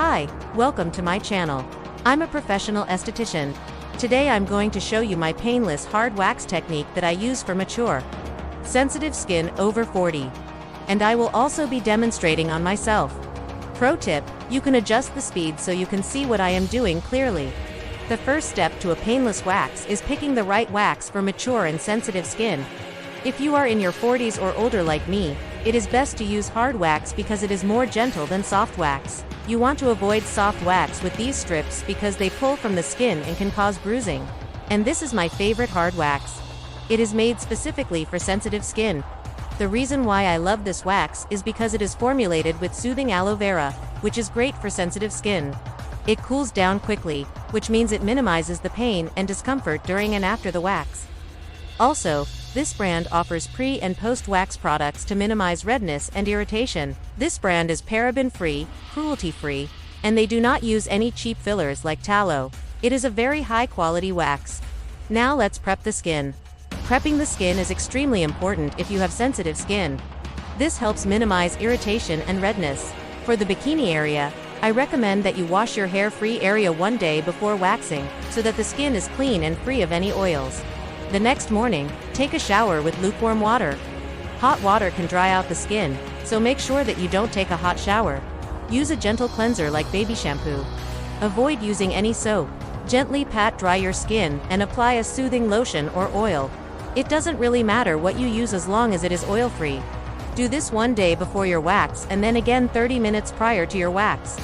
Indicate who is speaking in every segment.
Speaker 1: Hi, welcome to my channel. I'm a professional esthetician. Today I'm going to show you my painless hard wax technique that I use for mature, sensitive skin over 40. And I will also be demonstrating on myself. Pro tip, you can adjust the speed so you can see what I am doing clearly. The first step to a painless wax is picking the right wax for mature and sensitive skin. If you are in your 40s or older like me, it is best to use hard wax because it is more gentle than soft wax. You want to avoid soft wax with these strips because they pull from the skin and can cause bruising. And this is my favorite hard wax. It is made specifically for sensitive skin. The reason why I love this wax is because it is formulated with soothing aloe vera, which is great for sensitive skin. It cools down quickly, which means it minimizes the pain and discomfort during and after the wax. Also, this brand offers pre- and post-wax products to minimize redness and irritation. This brand is paraben-free, cruelty-free, and they do not use any cheap fillers like tallow. It is a very high-quality wax. Now let's prep the skin. Prepping the skin is extremely important if you have sensitive skin. This helps minimize irritation and redness. For the bikini area, I recommend that you wash your hair-free area one day before waxing, so that the skin is clean and free of any oils. The next morning, take a shower with lukewarm water. Hot water can dry out the skin, so make sure that you don't take a hot shower. Use a gentle cleanser like baby shampoo. Avoid using any soap. Gently pat dry your skin and apply a soothing lotion or oil. It doesn't really matter what you use as long as it is oil-free. Do this one day before your wax and then again 30 minutes prior to your wax.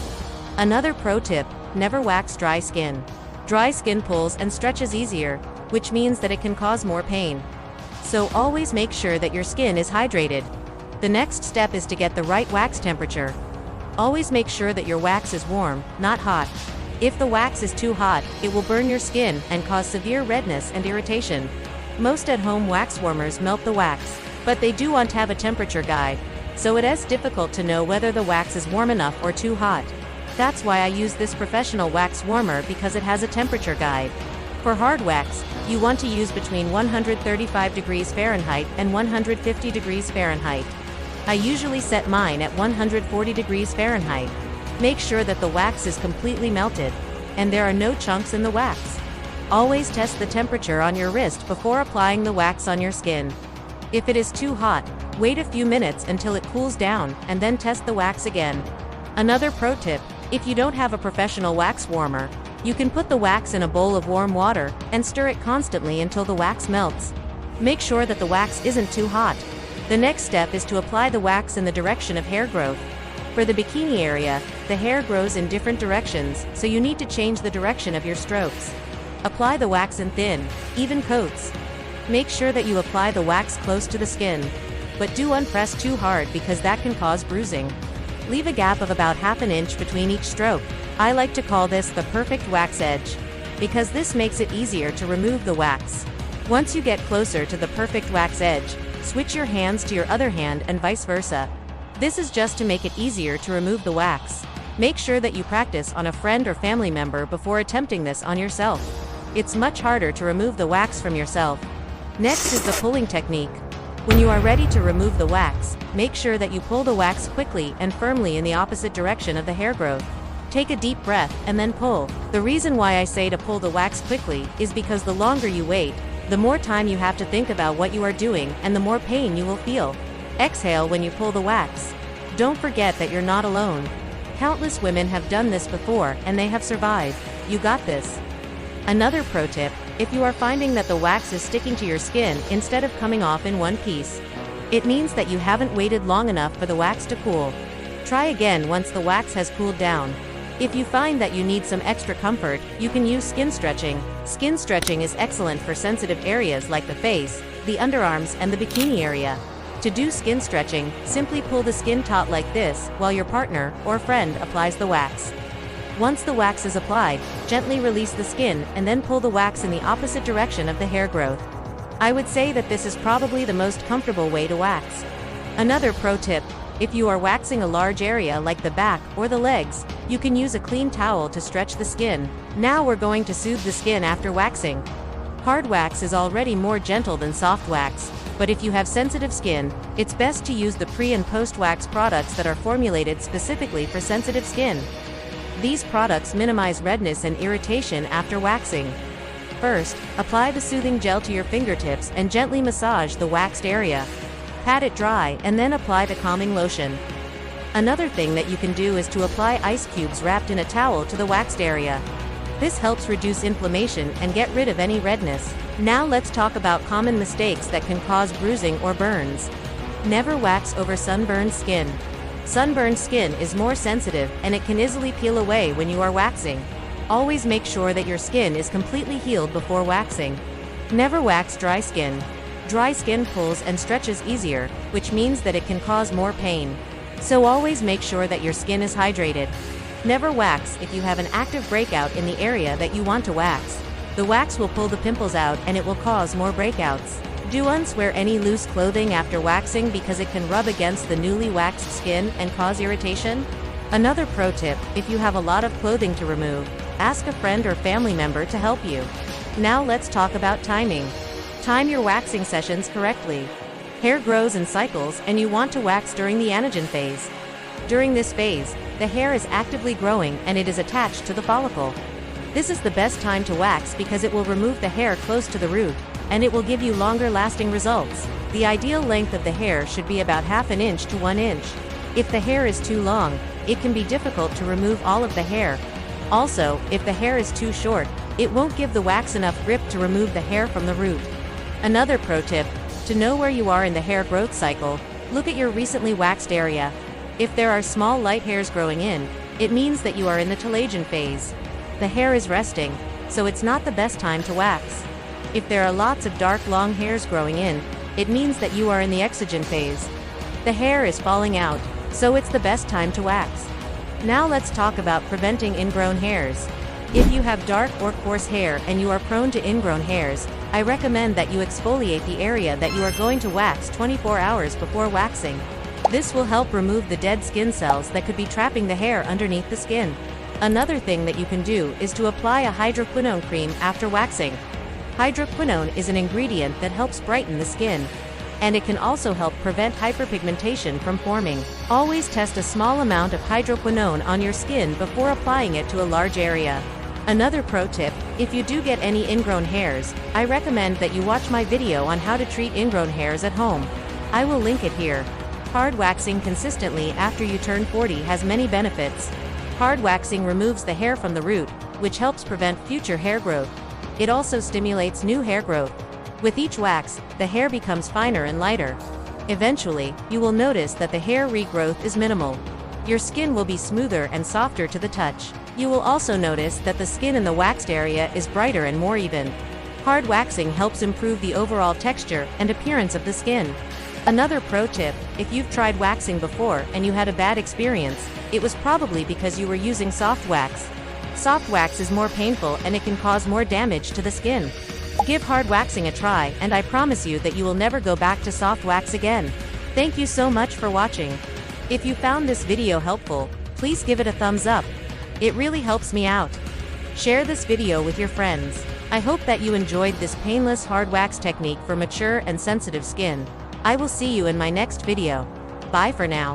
Speaker 1: Another pro tip, never wax dry skin. Dry skin pulls and stretches easier, which means that it can cause more pain. So always make sure that your skin is hydrated. The next step is to get the right wax temperature. Always make sure that your wax is warm, not hot. If the wax is too hot, it will burn your skin and cause severe redness and irritation. Most at-home wax warmers melt the wax, but they do want to have a temperature guide, so it is difficult to know whether the wax is warm enough or too hot. That's why I use this professional wax warmer, because it has a temperature guide. For hard wax, you want to use between 135 degrees Fahrenheit and 150 degrees Fahrenheit. I usually set mine at 140 degrees Fahrenheit. Make sure that the wax is completely melted, and there are no chunks in the wax. Always test the temperature on your wrist before applying the wax on your skin. If it is too hot, wait a few minutes until it cools down, and then test the wax again. Another pro tip, if you don't have a professional wax warmer, you can put the wax in a bowl of warm water, and stir it constantly until the wax melts. Make sure that the wax isn't too hot. The next step is to apply the wax in the direction of hair growth. For the bikini area, the hair grows in different directions, so you need to change the direction of your strokes. Apply the wax in thin, even coats. Make sure that you apply the wax close to the skin. But do not press too hard because that can cause bruising. Leave a gap of about half an inch between each stroke. I like to call this the perfect wax edge, because this makes it easier to remove the wax. Once you get closer to the perfect wax edge, switch your hands to your other hand and vice versa. This is just to make it easier to remove the wax. Make sure that you practice on a friend or family member before attempting this on yourself. It's much harder to remove the wax from yourself. Next is the pulling technique. When you are ready to remove the wax, make sure that you pull the wax quickly and firmly in the opposite direction of the hair growth. Take a deep breath and then pull. The reason why I say to pull the wax quickly is because the longer you wait, the more time you have to think about what you are doing and the more pain you will feel. Exhale when you pull the wax. Don't forget that you're not alone. Countless women have done this before and they have survived. You got this. Another pro tip, if you are finding that the wax is sticking to your skin instead of coming off in one piece, it means that you haven't waited long enough for the wax to cool. Try again once the wax has cooled down. If you find that you need some extra comfort, you can use skin stretching. Skin stretching is excellent for sensitive areas like the face, the underarms, and the bikini area. To do skin stretching, simply pull the skin taut like this while your partner or friend applies the wax. Once the wax is applied, gently release the skin and then pull the wax in the opposite direction of the hair growth. I would say that this is probably the most comfortable way to wax. Another pro tip, if you are waxing a large area like the back or the legs, you can use a clean towel to stretch the skin. Now we're going to soothe the skin after waxing. Hard wax is already more gentle than soft wax, but if you have sensitive skin, it's best to use the pre- and post-wax products that are formulated specifically for sensitive skin. These products minimize redness and irritation after waxing. First, apply the soothing gel to your fingertips and gently massage the waxed area. Pat it dry and then apply the calming lotion. Another thing that you can do is to apply ice cubes wrapped in a towel to the waxed area. This helps reduce inflammation and get rid of any redness. Now let's talk about common mistakes that can cause bruising or burns. Never wax over sunburned skin. Sunburned skin is more sensitive and it can easily peel away when you are waxing. Always make sure that your skin is completely healed before waxing. Never wax dry skin. Dry skin pulls and stretches easier, which means that it can cause more pain. So always make sure that your skin is hydrated. Never wax if you have an active breakout in the area that you want to wax. The wax will pull the pimples out and it will cause more breakouts. Do not wear any loose clothing after waxing because it can rub against the newly waxed skin and cause irritation. Another pro tip, if you have a lot of clothing to remove, ask a friend or family member to help you. Now let's talk about timing. Time your waxing sessions correctly. Hair grows in cycles and you want to wax during the anagen phase. During this phase, the hair is actively growing and it is attached to the follicle. This is the best time to wax because it will remove the hair close to the root, and it will give you longer lasting results. The ideal length of the hair should be about ½ inch to 1 inch. If the hair is too long, it can be difficult to remove all of the hair. Also, if the hair is too short, it won't give the wax enough grip to remove the hair from the root. Another pro tip, to know where you are in the hair growth cycle, look at your recently waxed area. If there are small light hairs growing in, it means that you are in the telogen phase. The hair is resting, so it's not the best time to wax. If there are lots of dark long hairs growing in, it means that you are in the exogen phase. The hair is falling out, so it's the best time to wax. Now let's talk about preventing ingrown hairs. If you have dark or coarse hair and you are prone to ingrown hairs, I recommend that you exfoliate the area that you are going to wax 24 hours before waxing. This will help remove the dead skin cells that could be trapping the hair underneath the skin. Another thing that you can do is to apply a hydroquinone cream after waxing. Hydroquinone is an ingredient that helps brighten the skin, and it can also help prevent hyperpigmentation from forming. Always test a small amount of hydroquinone on your skin before applying it to a large area. Another pro tip, if you do get any ingrown hairs, I recommend that you watch my video on how to treat ingrown hairs at home. I will link it here. Hard waxing consistently after you turn 40 has many benefits. Hard waxing removes the hair from the root, which helps prevent future hair growth. It also stimulates new hair growth. With each wax, the hair becomes finer and lighter. Eventually, you will notice that the hair regrowth is minimal. Your skin will be smoother and softer to the touch. You will also notice that the skin in the waxed area is brighter and more even. Hard waxing helps improve the overall texture and appearance of the skin. Another pro tip, if you've tried waxing before and you had a bad experience, it was probably because you were using soft wax. Soft wax is more painful and it can cause more damage to the skin. Give hard waxing a try and I promise you that you will never go back to soft wax again. Thank you so much for watching. If you found this video helpful, please give it a thumbs up. It really helps me out. Share this video with your friends. I hope that you enjoyed this painless hard wax technique for mature and sensitive skin. I will see you in my next video. Bye for now.